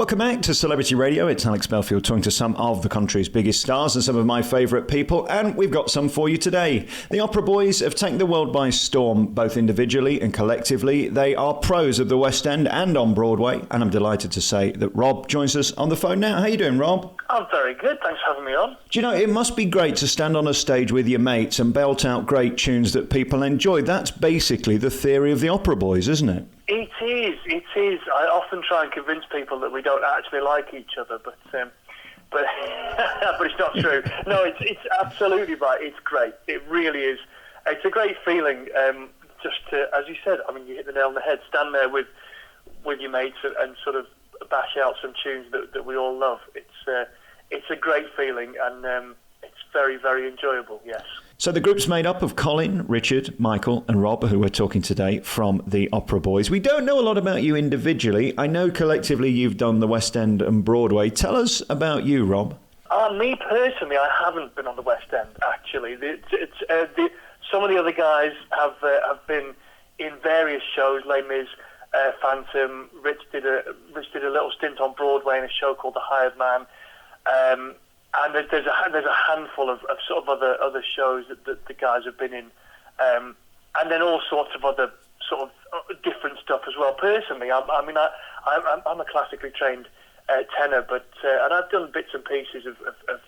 Welcome back to Celebrity Radio. It's Alex Belfield talking to some of the country's biggest stars and some of my favourite people, and we've got some for you today. The Opera Boys have taken the world by storm, both individually and collectively. They are pros of the West End and on Broadway, and I'm delighted to say that Rob joins us on the phone now. How are you doing, Rob? I'm very good, thanks for having me on. Do you know, it must be great to stand on a stage with your mates and belt out great tunes that people enjoy. That's basically the theory of the Opera Boys, isn't it? It is. I often try and convince people that we don't actually like each other, but but it's not true. No, it's absolutely right. It's great. It really is. It's a great feeling. Just to, as you said, I mean, you hit the nail on the head. Stand there with your mates and sort of bash out some tunes that we all love. It's a great feeling, and it's very, very enjoyable. Yes. So the group's made up of Colin, Richard, Michael and Rob, who we're talking today from the Opera Boys. We don't know a lot about you individually. I know collectively you've done the West End and Broadway. Tell us about you, Rob. Me personally, I haven't been on the West End, actually. Some of the other guys have been in various shows, Les Mis, Phantom. Rich did a little stint on Broadway in a show called The Hired Man. And there's a handful of sort of other shows that the guys have been in, and then all sorts of other sort of different stuff as well. Personally, I'm a classically trained tenor, but and I've done bits and pieces of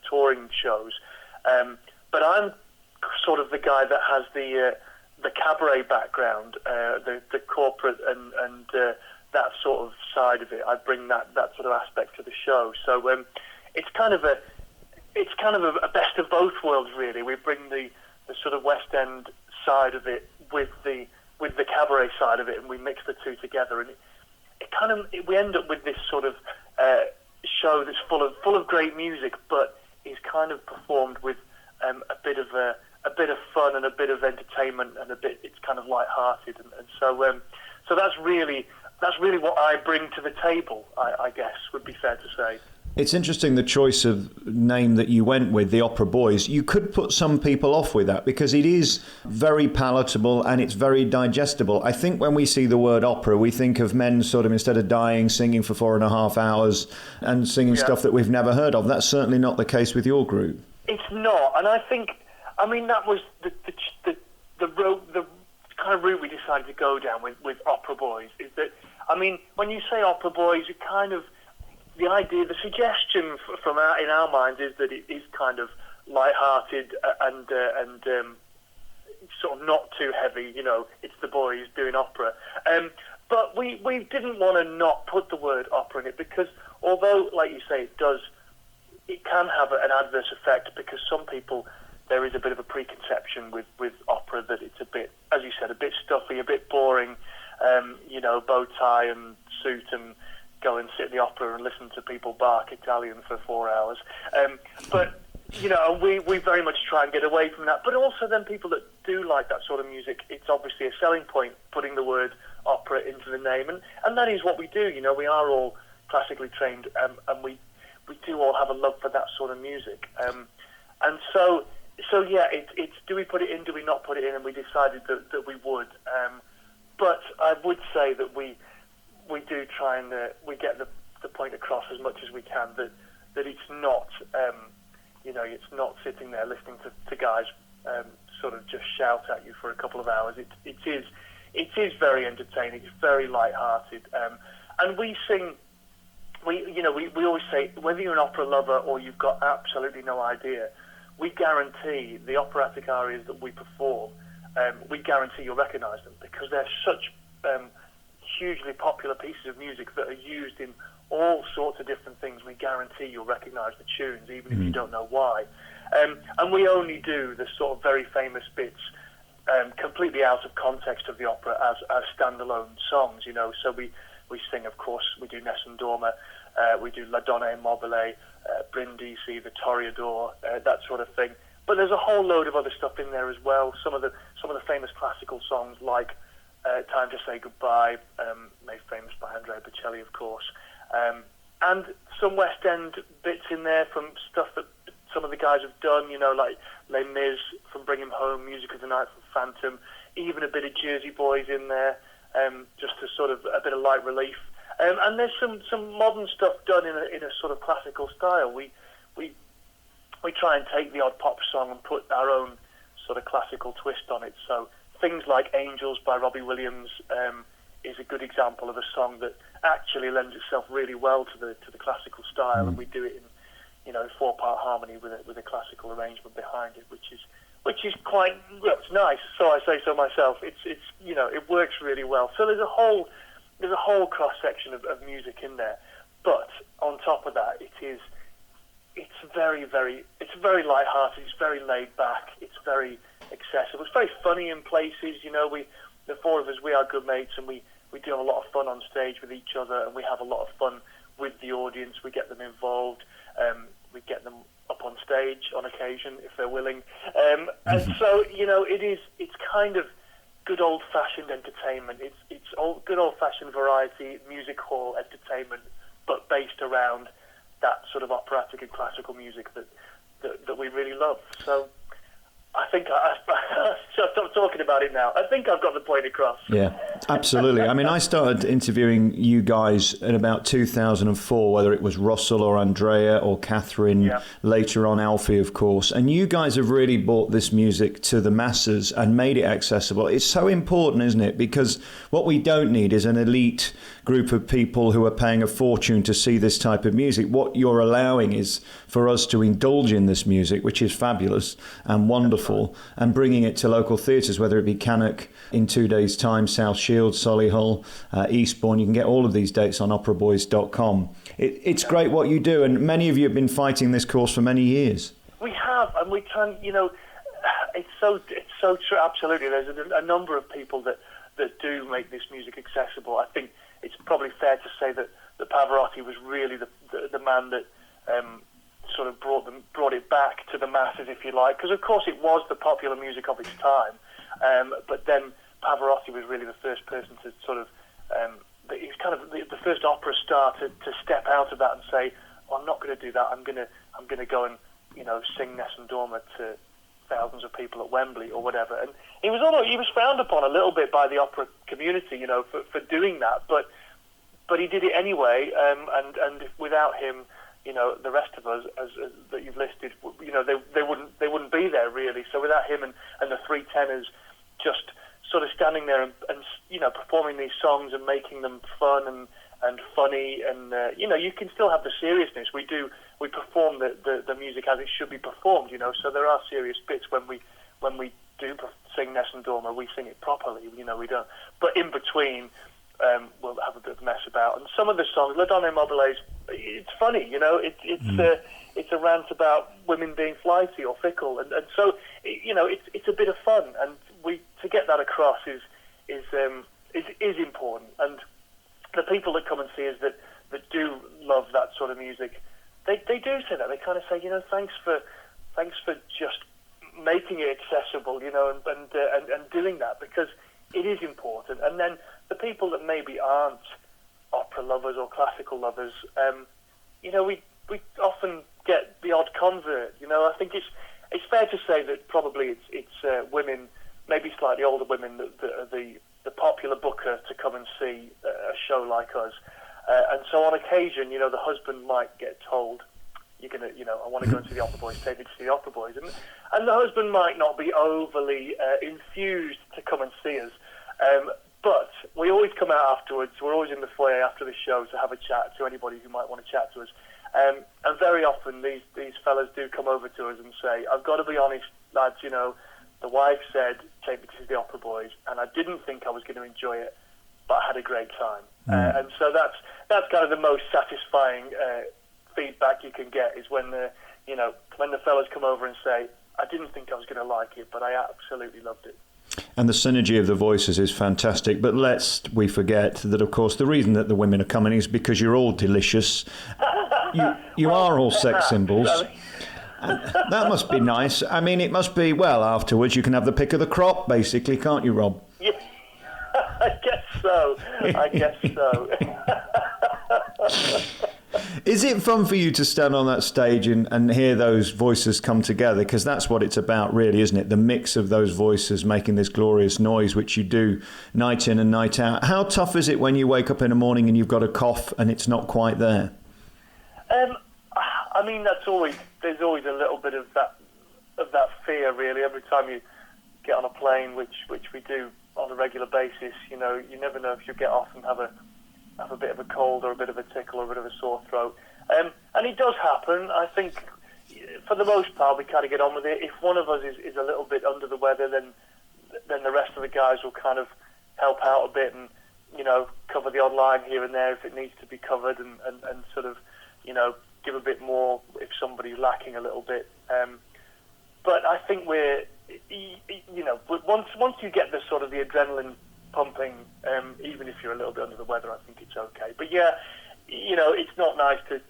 touring shows, but I'm sort of the guy that has the cabaret background, the corporate and that sort of side of it. I bring that sort of aspect to the show, so it's kind of a best of both worlds, really. We bring the sort of West End side of it with the cabaret side of it, and we mix the two together, and we end up with this sort of show that's full of great music, but is kind of performed with a bit of fun and a bit of entertainment, and it's kind of light-hearted, and so that's really what I bring to the table. I guess would be fair to say. It's interesting the choice of name that you went with, the Opera Boys. You could put some people off with that because it is very palatable and it's very digestible. I think when we see the word opera, we think of men sort of, instead of dying, singing for 4.5 hours and singing stuff that we've never heard of. That's certainly not the case with your group. It's not, and I think, that was the kind of route we decided to go down with Opera Boys. Is that, when you say Opera Boys, it kind of, the idea, the suggestion in our minds is that it is kind of light-hearted and sort of not too heavy. It's the boys doing opera. But we didn't want to not put the word opera in it because although, like you say, it can have an adverse effect because some people, there is a bit of a preconception with opera that it's a bit, as you said, a bit stuffy, a bit boring. Bow tie and suit and go and sit in the opera and listen to people bark Italian for 4 hours. But we very much try and get away from that. But also then people that do like that sort of music, it's obviously a selling point, putting the word opera into the name. And that is what we do. We are all classically trained, and we do all have a love for that sort of music. And so yeah, it's do we put it in, do we not put it in? And we decided that we would. But I would say that we do try and we get the point across as much as we can that it's not it's not sitting there listening to guys sort of just shout at you for a couple of hours. It is very entertaining. It's very light-hearted, and we sing. We always say whether you're an opera lover or you've got absolutely no idea, we guarantee the operatic arias that we perform. We guarantee you'll recognise them because they're such hugely popular pieces of music that are used in all sorts of different things. We guarantee you'll recognise the tunes, even if you don't know why. And we only do the sort of very famous bits completely out of context of the opera as standalone songs, So we sing, of course, we do Nessun Dorma, we do La Donna e Mobile, Brindisi, the Toreador, that sort of thing. But there's a whole load of other stuff in there as well. Some of the famous classical songs like Time to Say Goodbye, made famous by Andrea Bocelli, of course. And some West End bits in there from stuff that some of the guys have done, like Les Mis from Bring Him Home, Music of the Night from Phantom, even a bit of Jersey Boys in there, just to sort of a bit of light relief. And there's some modern stuff done in a sort of classical style. We try and take the odd pop song and put our own sort of classical twist on it. So things like Angels by Robbie Williams is a good example of a song that actually lends itself really well to the classical style, and we do it in 4-part harmony with a classical arrangement behind it, which is quite, well, it's nice. So I say so myself. It's it works really well. So there's a whole cross section of music in there, but on top of that, it's very light-hearted. It's very laid back. It's very accessible. It's very funny in places. The four of us, we are good mates, and we do have a lot of fun on stage with each other, and we have a lot of fun with the audience. We get them involved. We get them up on stage on occasion if they're willing. And so it's kind of good old-fashioned entertainment. It's good old-fashioned variety music hall entertainment, but based around that sort of operatic and classical music that we really love. So I think stop talking about it now. I think I've got the point across. Yeah, absolutely. I mean, I started interviewing you guys in about 2004, whether it was Russell or Andrea or Catherine, later on Alfie, of course. And you guys have really brought this music to the masses and made it accessible. It's so important, isn't it? Because what we don't need is an elite group of people who are paying a fortune to see this type of music. What you're allowing is for us to indulge in this music, which is fabulous and wonderful, and bringing it to local theatres, whether it be Cannock in 2 days' time, South Shields, Solihull, Eastbourne. You can get all of these dates on operaboys.com. It's great what you do, and many of you have been fighting this cause for many years. We have, and we can, it's so true, absolutely. There's a number of people that do make this music accessible. I think it's probably fair to say that Pavarotti was really the man that sort of brought it back to the masses, if you like, because of course it was the popular music of its time, but then Pavarotti was really the first person to sort of he was kind of the first opera star to step out of that and say, oh, I'm not going to do that. I'm going to go and sing Nessun Dorma to thousands of people at Wembley or whatever. And he was frowned upon a little bit by the opera community, for doing that, but he did it anyway, and without him, the rest of us as that you've listed, they wouldn't be there really. So without him and the three tenors just sort of standing there and performing these songs and making them fun and funny, and you can still have the seriousness. We perform the music as it should be performed, so there are serious bits when we do sing Nessun Dorma, we sing it properly, we don't, but in between we'll have a bit of a mess about. And some of the songs, La Donna Immobile, it's funny, it's a rant about women being flighty or fickle, and so it's a bit of fun, and to get that across is important. And the people that come and see us that do love that sort of music, they do say that. They kind of say, thanks for just making it accessible, and doing that, because it is important. And then the people that maybe aren't opera lovers or classical lovers, we often get the odd convert. I think it's fair to say that probably it's women, maybe slightly older women, that are the popular booker to come and see a show like us. And so on occasion, the husband might get told, I want to go and see the Opera Boys, take me to see the Opera Boys. And the husband might not be overly enthused to come and see us. But we always come out afterwards. We're always in the foyer after the show to have a chat to anybody who might want to chat to us. And very often these fellas do come over to us and say, I've got to be honest, lads, the wife said, take me to see the Opera Boys, and I didn't think I was going to enjoy it, but I had a great time. And so that's kind of the most satisfying feedback you can get, is when the fellas come over and say, I didn't think I was going to like it, but I absolutely loved it. And the synergy of the voices is fantastic. But lest we forget that, of course, the reason that the women are coming is because you're all delicious. You are all sex symbols. That must be nice. I mean, it must be, afterwards you can have the pick of the crop, basically, can't you, Rob? Yeah, I guess so. Is it fun for you to stand on that stage and hear those voices come together? Because that's what it's about, really, isn't it? The mix of those voices making this glorious noise, which you do night in and night out. How tough is it when you wake up in the morning and you've got a cough and it's not quite there? I mean, there's always a little bit of that fear, really. Every time you get on a plane, which we do on a regular basis, you know, you never know if you'll get off and have a bit of a cold or a bit of a tickle or a bit of a sore throat. And it does happen. I think, for the most part, we kind of get on with it. If one of us is a little bit under the weather, then the rest of the guys will kind of help out a bit and, you know, cover the odd line here and there if it needs to be covered and sort of, you know, give a bit more if somebody's lacking a little bit. But I think we're, you know, once you get the sort of the adrenaline pumping, even if you're a little bit under the weather, I think it's okay. But yeah, you know, it's not nice to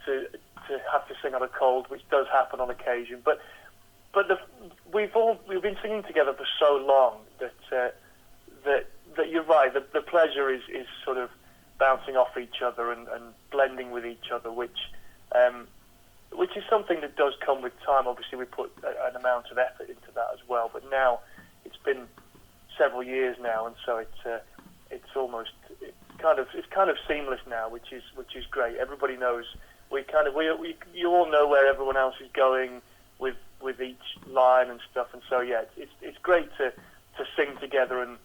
have to sing on a cold, which does happen on occasion. But we've been singing together for so long that you're right. The pleasure is sort of bouncing off each other and blending with each other, which is something that does come with time. Obviously, we put an amount of effort into that as well. But now it's been several years now, and so it's kind of seamless now, which is great. Everybody knows you all know where everyone else is going with each line and stuff, and so yeah, it's great to sing together. And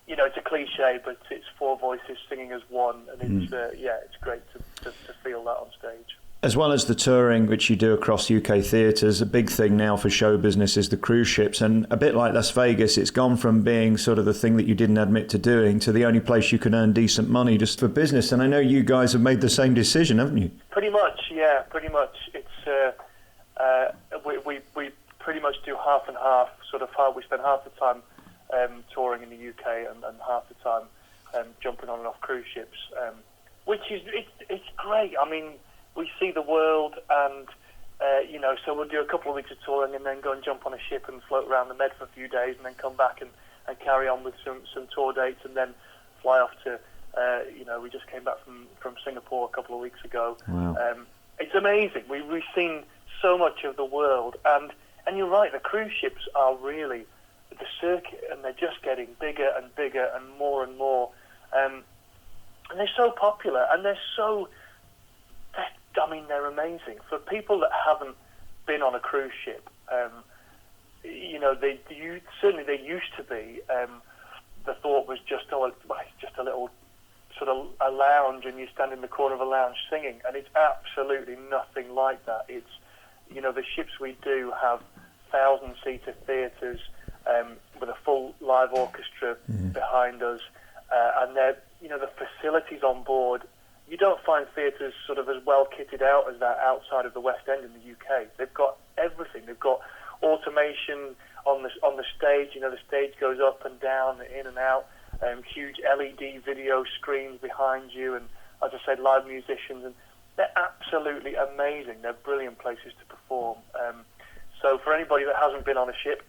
you know, it's a cliche, but it's four voices singing as one, and it's great to feel that on stage. As well as the touring, which you do across UK theatres, a big thing now for show business is the cruise ships. And a bit like Las Vegas, it's gone from being sort of the thing that you didn't admit to doing to the only place you can earn decent money just for business. And I know you guys have made the same decision, haven't you? Pretty much, yeah, pretty much. It's we pretty much do half and half. We spend half the time touring in the UK and half the time jumping on and off cruise ships, which is it's great. I mean, we see the world, and you know, so we'll do a couple of weeks of touring and then go and jump on a ship and float around the Med for a few days, and then come back and carry on with some tour dates, and then fly off to you know, we just came back from Singapore a couple of weeks ago. Wow. It's amazing. We've seen so much of the world, and you're right, the cruise ships are really the circuit, and they're just getting bigger and bigger and more, and they're so popular, and they're amazing. For people that haven't been on a cruise ship, you know, they used to be. The thought was just a little sort of a lounge, and you stand in the corner of a lounge singing, and it's absolutely nothing like that. It's, you know, the ships we do have 1,000-seater theatres with a full live orchestra behind us, and they're, you know, the facilities on board. You don't find theatres sort of as well kitted out as that outside of the West End in the UK. They've got everything. They've got automation on the stage. You know, the stage goes up and down, in and out. Huge LED video screens behind you, and as I said, live musicians, and they're absolutely amazing. They're brilliant places to perform. So for anybody that hasn't been on a ship,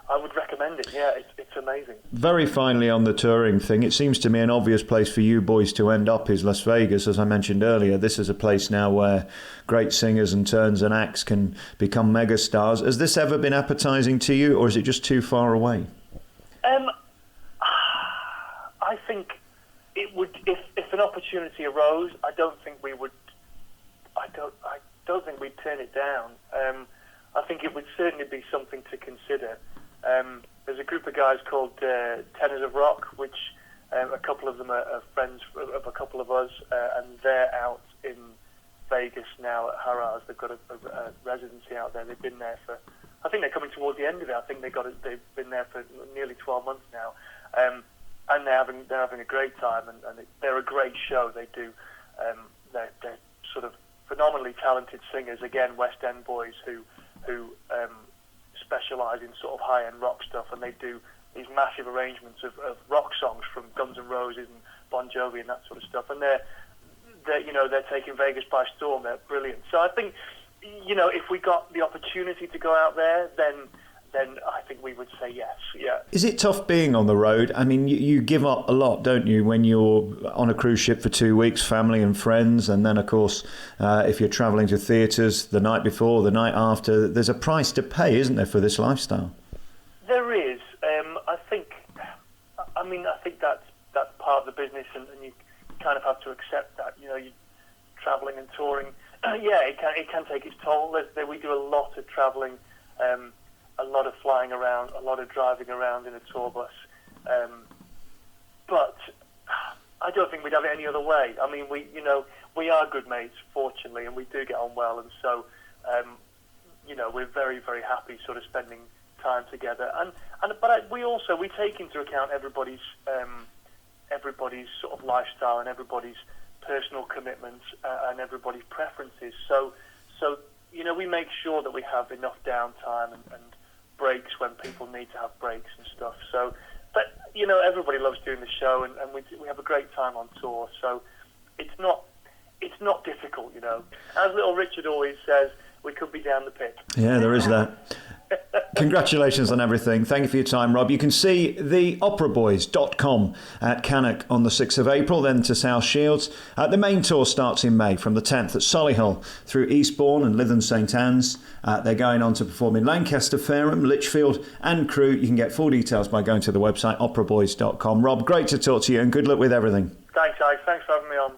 I would recommend it. Yeah, it's amazing. Very finally, on the touring thing, it seems to me an obvious place for you boys to end up is Las Vegas. As I mentioned earlier, this is a place now where great singers and turns and acts can become megastars. Has this ever been appetizing to you, or is it just too far away? I think it would, if an opportunity arose. I don't think we'd turn it down. I think it would certainly be something to consider. There's a group of guys called Tenors of Rock, which a couple of them are friends of a couple of us, and they're out in Vegas now at Harrah's. They've got a residency out there. They've been there for, I think they're coming towards the end of it. I think they've been there for nearly 12 months now, and they're having a great time, and they're a great show. They do. They're sort of phenomenally talented singers. Again, West End boys who specialise in sort of high-end rock stuff, and they do these massive arrangements of rock songs from Guns N' Roses and Bon Jovi and that sort of stuff. And they're taking Vegas by storm. They're brilliant. So I think, you know, if we got the opportunity to go out there, then then I think we would say yes. Yeah. Is it tough being on the road? I mean, you give up a lot, don't you, when you're on a cruise ship for 2 weeks, family and friends, and then, of course, if you're travelling to theatres the night before, the night after, there's a price to pay, isn't there, for this lifestyle? There is. I think that's part of the business, and you kind of have to accept that. You know, you're travelling and touring. It can take its toll. We do a lot of travelling. A lot of flying around, a lot of driving around in a tour bus. But I don't think we'd have it any other way. I mean, we are good mates, fortunately, and we do get on well, and so, we're very, very happy sort of spending time together. But we take into account everybody's sort of lifestyle and everybody's personal commitments and everybody's preferences. So, we make sure that we have enough downtime and breaks when people need to have breaks and stuff. So, but everybody loves doing the show, and we have a great time on tour. So, it's not difficult. As little Richard always says, we could be down the pit. Yeah, there is that. Congratulations on everything. Thank you for your time, Rob. You can see the operaboys.com at Cannock on the 6th of April, then to South Shields. The main tour starts in May from the 10th at Solihull through Eastbourne and Lytham St Anne's. They're going on to perform in Lancaster, Fareham, Lichfield and Crewe. You can get full details by going to the website operaboys.com. Rob, great to talk to you and good luck with everything. Thanks, Alex. Thanks for having me on.